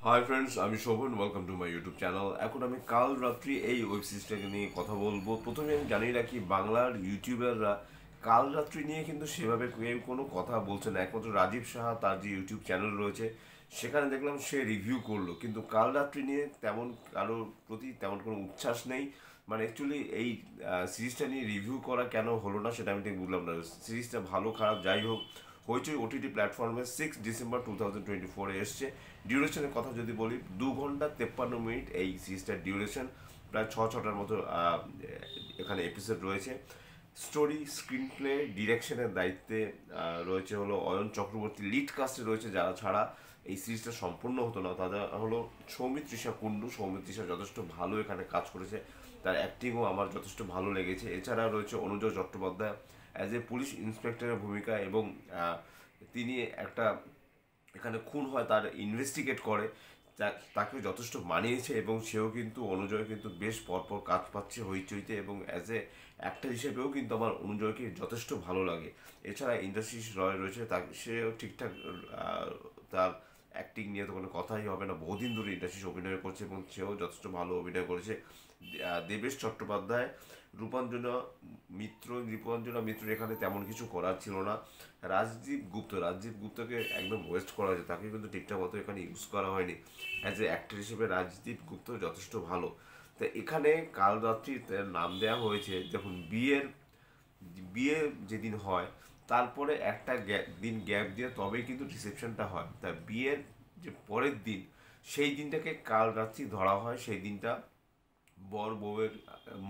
High friends, আমি Shobhan. Welcome to my YouTube channel. এখন আমি কাল রাত্রি এই ওয়েব সিরিজটাকে নিয়ে কথা বলবো। প্রথমে আমি জানিয়ে রাখি, বাংলার ইউটিউবাররা কাল রাত্রি নিয়ে কিন্তু সেভাবে কেউ কোনো কথা বলছে না। একমাত্র রাজীব সাহা, তার যে ইউটিউব চ্যানেল রয়েছে, সেখানে দেখলাম সে রিভিউ করলো, কিন্তু কাল রাত্রি নিয়ে তেমন কারোর প্রতি তেমন কোনো উচ্ছ্বাস নেই। মানে অ্যাকচুয়ালি এই সিরিজটা নিয়ে রিভিউ করা কেন হলো না সেটা আমি ঠিক বুঝলাম না। সিরিজটা ভালো খারাপ যাই হোক, হইচই ওটিটি প্ল্যাটফর্মে 6 ডিসেম্বর 2024 এসছে। ডিউরেশনের কথা যদি বলি, 2 ঘন্টা 53 মিনিট এই সিরিজটার ডিউরেশন। প্রায় ছটার মতো এখানে এপিসোড রয়েছে। স্টোরি, স্ক্রিন প্লে, ডিরেকশনের দায়িত্বে রয়েছে হলো অয়ন চক্রবর্তী। লিড কাস্টে রয়েছে যারা ছাড়া এই সিরিজটা সম্পূর্ণ হতো না, তাদের হলো সৌমিত্রিষা কুণ্ডু। সৌমিত্রিষা যথেষ্ট ভালো এখানে কাজ করেছে, তার অ্যাক্টিংও আমার যথেষ্ট ভালো লেগেছে। এছাড়া রয়েছে Anujoy Chattopadhyay as a police ইন্সপেক্টরের ভূমিকা, এবং তিনি একটা এখানে খুন হয় তার ইনভেস্টিগেট করে। তাকে যথেষ্ট মানিয়েছে, এবং সেও কিন্তু অনুজয় কিন্তু বেশ পরপর কাজ পাচ্ছে হইচইতে, এবং অ্যাজ এ অ্যাক্টর হিসেবেও কিন্তু আমার অনুজয়কে যথেষ্ট ভালো লাগে। এছাড়া ইন্দ্রাশিস রয় রয়েছে, সেও ঠিকঠাক তার অ্যাক্টিং নিয়ে তো কোনো কথাই হবে না। বহুদিন ধরে ইন্ডাস্ট্রিজ অভিনয় করছে এবং সেও যথেষ্ট ভালো অভিনয় করেছে। দেবেশ চট্টোপাধ্যায়, রূপাঞ্জনা মিত্র এখানে তেমন কিছু করার ছিল না। রাজদীপ গুপ্তকে একদম ওয়েস্ট করা হয়েছে, তাকে কিন্তু ঠিকঠাক মতো এখানে ইউজ করা হয়নি। অ্যাজ এ অ্যাক্টর হিসেবে রাজদীপ গুপ্ত যথেষ্ট ভালো। তো এখানে কাল রাত্রি নাম দেওয়া হয়েছে। দেখুন, বিয়ে যেদিন হয় তারপরে একটা দিন গ্যাপ দিয়ে তবেই কিন্তু রিসেপশনটা হয়। তা বিয়ের যে পরের দিন, সেই দিনটাকে কাল রাত্রি ধরা হয়। সেই দিনটা বর বউয়ের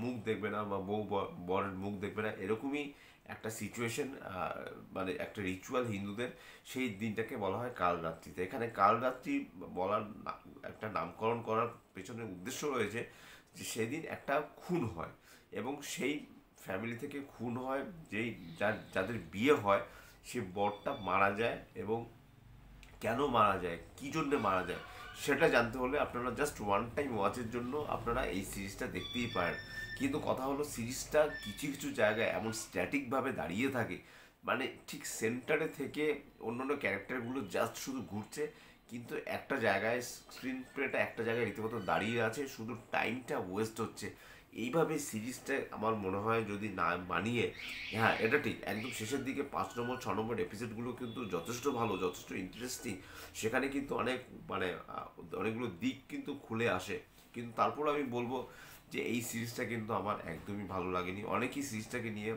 মুখ দেখবে না, বা বউ বরের মুখ দেখবে না, এরকমই একটা সিচুয়েশন। মানে একটা রিচুয়াল হিন্দুদের, সেই দিনটাকে বলা হয় কাল রাত্রিতে। এখানে কাল রাত্রি বলার একটা নামকরণ করার পেছনে উদ্দেশ্য রয়েছে যে সেদিন একটা খুন হয়, এবং সেই ফ্যামিলি থেকে খুন হয়। যাদের বিয়ে হয়, সে বরটা মারা যায়, এবং কেন মারা যায়, কী জন্যে মারা যায়, সেটা জানতে হলে আপনারা জাস্ট ওয়ান টাইম ওয়াচের জন্য আপনারা এই সিরিজটা দেখতেই পারেন। কিন্তু কথা হলো, সিরিজটা কিছু কিছু জায়গায় এমন স্ট্যাটিকভাবে দাঁড়িয়ে থাকে, মানে ঠিক সেন্টারে থেকে অন্যান্য ক্যারেক্টারগুলো জাস্ট শুধু ঘুরছে, কিন্তু একটা জায়গায় স্ক্রিন প্লেটা একটা জায়গায় রীতিমতো দাঁড়িয়ে আছে, শুধু টাইমটা ওয়েস্ট হচ্ছে। এইভাবে সিরিজটা আমার মনে হয় যদি না মানিয়ে, হ্যাঁ এটা ঠিক, একদম শেষের দিকে 5 নম্বর 6 নম্বর এপিসোডগুলো কিন্তু যথেষ্ট ভালো, যথেষ্ট ইন্টারেস্টিং। সেখানে কিন্তু অনেক মানে অনেকগুলো দিক কিন্তু খুলে আসে। কিন্তু তারপর আমি বলবো যে এই সিরিজটা কিন্তু আমার একদমই ভালো লাগেনি। অনেকেই সিরিজটাকে নিয়ে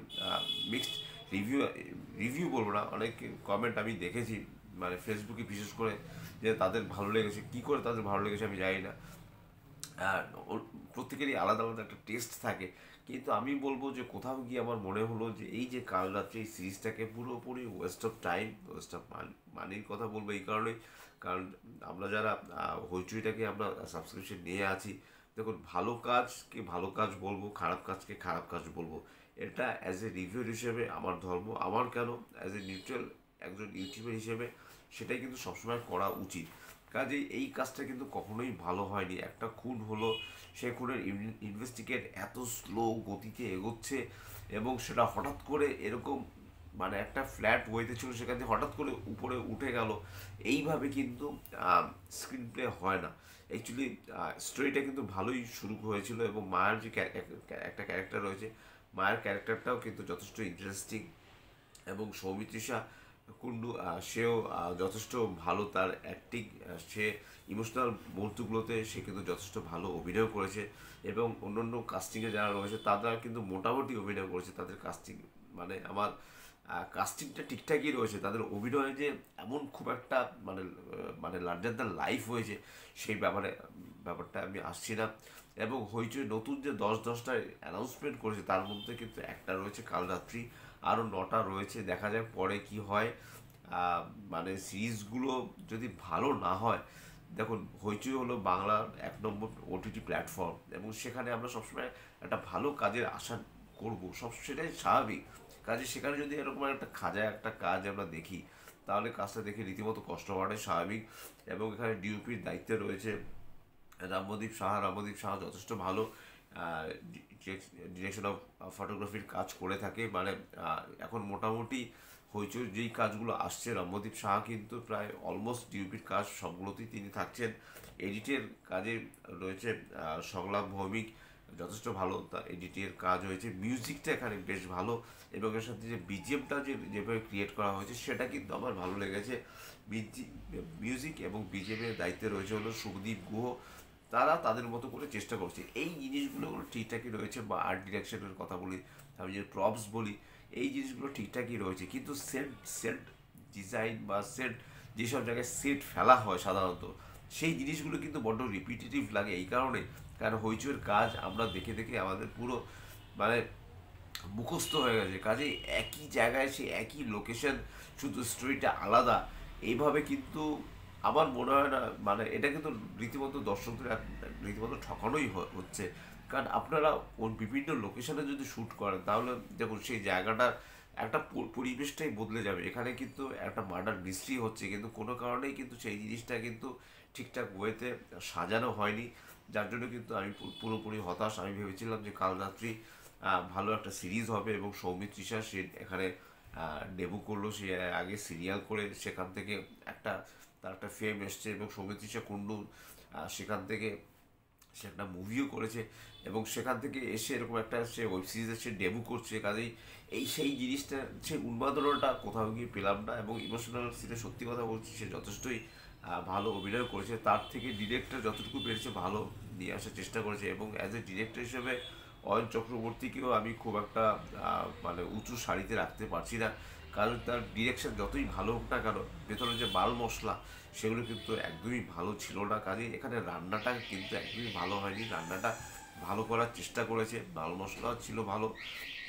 মিক্সড রিভিউ রিভিউ বলবো না, অনেক কমেন্ট আমি দেখেছি, মানে ফেসবুকে বিশেষ করে, যে তাদের ভালো লেগেছে। কী করে তাদের ভালো লেগেছে আমি জানি না। আর প্রত্যেকেরই আলাদা আলাদা একটা টেস্ট থাকে। কিন্তু আমি বলবো যে কোথাও গিয়ে আমার মনে হলো যে এই যে কাল রাত্রে এই সিরিজটাকে পুরোপুরি West of time, West of মানির কথা বলবো এই কারণেই, কারণ আমরা যারা হইচইটাকে আমরা সাবস্ক্রিপশন নিয়ে আছি, দেখুন, ভালো কাজকে ভালো কাজ বলবো, খারাপ কাজকে খারাপ কাজ বলবো। এটা অ্যাজ এ রিভিউর হিসেবে আমার ধর্ম, আমার কেন, অ্যাজ এ নিউট্রাল একজন ইউটিউবার হিসেবে সেটাই কিন্তু সবসময় করা উচিত। কাজেই এই কাজটা কিন্তু কখনোই ভালো হয়নি। একটা খুন হলো, সে খুনের ইনভেস্টিগেট এত স্লো গতিতে এগোচ্ছে, এবং সেটা হঠাৎ করে এরকম, মানে একটা ফ্ল্যাট ওয়েতে ছিল, সেখান থেকে হঠাৎ করে উপরে উঠে গেল। এইভাবে কিন্তু স্ক্রিন প্লে হয় না। অ্যাকচুয়ালি স্টোরিটা কিন্তু ভালোই শুরু হয়েছিল, এবং মায়ের যে একটা ক্যারেক্টার রয়েছে, মায়ের ক্যারেক্টারটাও কিন্তু যথেষ্ট ইন্টারেস্টিং। এবং সৌমিত্রিষা কুণ্ডু, সেও যথেষ্ট ভালো, তার অ্যাক্টিং, সে ইমোশনাল মুহূর্তগুলোতে সে কিন্তু যথেষ্ট ভালো অভিনয় করেছে। এবং অন্যান্য কাস্টিংয়ে যারা রয়েছে তারা কিন্তু মোটামুটি অভিনয় করেছে। তাদের কাস্টিং, মানে আমার কাস্টিংটা ঠিকঠাকই রয়েছে, তাদের অভিনয়ে যে এমন খুব একটা মানে লার্জার দ্যান লাইফ হয়েছে, সেই ব্যাপারটা আমি আসছি না। এবং হইচই নতুন যে 10-10টা অ্যানাউন্সমেন্ট করেছে, তার মধ্যে কিন্তু একটা রয়েছে কাল রাত্রি, আরও 9টা রয়েছে। দেখা যাক পরে কি হয়। আহ, মানে সিরিজগুলো যদি ভালো না হয়, দেখুন, হইচই হলো বাংলার 1 নম্বর ওটিটি প্ল্যাটফর্ম, এবং সেখানে আমরা সবসময় একটা ভালো কাজের আশা করবো, সেটাই স্বাভাবিক। কাজে সেখানে যদি এরকম একটা খাজা একটা কাজ আমরা দেখি, তাহলে কাজটা দেখে রীতিমতো কষ্ট হওয়াটাই স্বাভাবিক। এবং এখানে ডিওপির দায়িত্বে রয়েছে রামদীপ সাহা যথেষ্ট ভালো ডিরেকশন অফ ফটোগ্রাফির কাজ করে থাকে। মানে এখন মোটামুটি হইচই যেই কাজগুলো আসছে, রম্যদীপ সাহা কিন্তু প্রায় অলমোস্ট ডিউপির কাজ সবগুলোতেই তিনি থাকছেন। এডিটের কাজে রয়েছে সংলাপ ভৌমিক যথেষ্ট ভালো, তার এডিটের কাজ হয়েছে, মিউজিকটা এখানে বেশ ভালো, এবং এর সাথে যে বিজিএমটা যেভাবে ক্রিয়েট করা হয়েছে সেটা কিন্তু আমার ভালো লেগেছে। মিউজিক এবং বিজিএমের দায়িত্বে রয়েছে হলো শুভদীপ গুহ, তারা তাদের মতো করে চেষ্টা করছে। এই জিনিসগুলো ঠিকঠাকই রয়েছে, বা আর্ট ডিরেকশনের কথা বলি, আমি যে প্রপস বলি, এই জিনিসগুলো ঠিকঠাকই রয়েছে, কিন্তু সেট সেট ডিজাইন বা সেট যেসব জায়গায় সেট ফেলা হয় সাধারণত, সেই জিনিসগুলো কিন্তু বড্ড রিপিটেটিভ লাগে। এই কারণে, কারণ হইচইয়ের কাজ আমরা দেখে দেখে আমাদের পুরো মানে মুখস্থ হয়ে গেছে, কাজেই একই জায়গায় সে একই লোকেশন, শুধু স্টোরিটা আলাদা, এইভাবে কিন্তু আমার মনে হয় না, মানে এটা কিন্তু রীতিমতো দর্শকদের রীতিমতো ঠকানোই হচ্ছে। কারণ আপনারা ওর বিভিন্ন লোকেশনে যদি শ্যুট করেন, তাহলে দেখুন সেই জায়গাটা একটা পরিবেশটাই বদলে যাবে। এখানে কিন্তু একটা মার্ডার মিস্ট্রি হচ্ছে, কিন্তু কোনো কারণেই কিন্তু সেই জিনিসটা কিন্তু ঠিকঠাক ওয়েতে সাজানো হয়নি, যার জন্য কিন্তু আমি পুরোপুরি হতাশ। আমি ভেবেছিলাম যে কাল রাত্রি ভালো একটা সিরিজ হবে, এবং সৌমিত্রিষা সে এখানে ডেবু করলো, সে আগে সিরিয়াল করে সেখান থেকে একটা তার একটা ফেম এসছে, এবং সৌমিত্রিষা কুণ্ডু সেখান থেকে সে একটা মুভিও করেছে, এবং সেখান থেকে এসে এরকম একটা সে ওয়েব সিরিজে সে ডেবু করছে। কাজেই সেই জিনিসটা, সেই উন্মাদনাটা কোথাও গিয়ে পেলাম না, এবং ইমোশনাল সিনে সত্যি কথা বলছি সে যথেষ্টই ভালো অভিনয় করেছে। তার থেকে ডিরেক্টর যতটুকু পেরেছে ভালো নিয়ে আসার চেষ্টা করেছে, এবং অ্যাজ এ ডিরেক্টর হিসেবে অয়ন চক্রবর্তীকেও আমি খুব একটা মানে উঁচু সারিতে রাখতে পারছি না, কারণ তার ডিরেকশন যতই ভালো হোক না কেন, ভেতরে যে মাল মশলা সেগুলো কিন্তু একদমই ভালো ছিল না। কাজে এখানে রান্নাটা কিন্তু একদমই ভালো হয়নি, রান্নাটা ভালো করার চেষ্টা করেছে, মাল মশলা ছিল ভালো,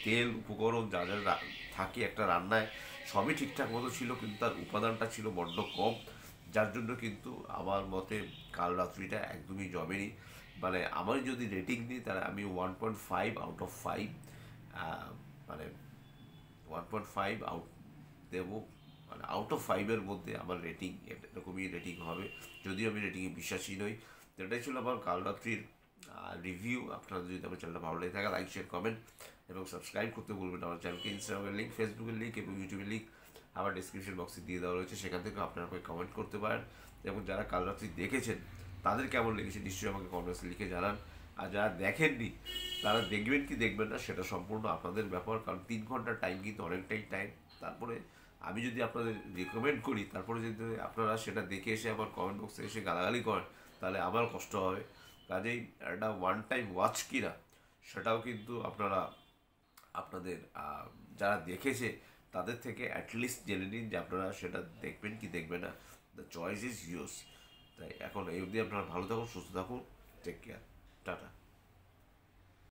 তেল উপকরণ যা যা থাকে একটা রান্নায় সবই ঠিকঠাক মতো ছিল, কিন্তু তার উপাদানটা ছিল বড্ড কম, যার জন্য কিন্তু আমার মতে কাল রাত্রিটা একদমই জমেনি। মানে আমার যদি রেটিং দিই, তাহলে আমি 1.5 আউট অফ 5, মানে 1.5 আউট দেবো, মানে আউট অফ 5-এর মধ্যে আমার রেটিং এরকমই রেটিং হবে, যদিও আমি রেটিংয়ে বিশ্বাসী নই। তো এটাই ছিল আমার কাল রাত্রির রিভিউ। আপনারা যদি আমার চ্যানেলটা ভালো লেগে থাকে, লাইক শেয়ার কমেন্ট এবং সাবস্ক্রাইব করতে ভুলবেন না। আমার চ্যানেলকে ইনস্টাগ্রামের লিঙ্ক, ফেসবুকের লিঙ্ক এবং ইউটিউবের লিঙ্ক আমার ডিসক্রিপশন বক্সে দিয়ে দেওয়া রয়েছে, সেখান থেকে আপনারা কমেন্ট করতে পারেন। এবং যারা কাল রাত্রি দেখেছেন তাদের কেমন লেগেছে নিশ্চয়ই আমাকে কমেন্টসে লিখে জানান। আর যারা দেখেননি তারা দেখবেন কি দেখবেন না সেটা সম্পূর্ণ আপনাদের ব্যাপার, কারণ 3 ঘন্টার টাইম কিন্তু অনেকটাই টাইম। তারপরে আমি যদি আপনাদের রিকমেন্ড করি, তারপরে যদি আপনারা সেটা দেখে এসে আবার কমেন্ট বক্সে এসে গালাগালি করেন, তাহলে আমার কষ্ট হবে। কাজেই একটা ওয়ান টাইম ওয়াচ কিনা সেটাও কিন্তু আপনারা আপনাদের যারা দেখেছে তাদের থেকে অ্যাটলিস্ট জেনে নিন যে আপনারা সেটা দেখবেন কি দেখবেন না। The choice is yours. তাই এখন এই অবধি আপনারা ভালো থাকুন, সুস্থ থাকুন, টেক কেয়ার, টাটা।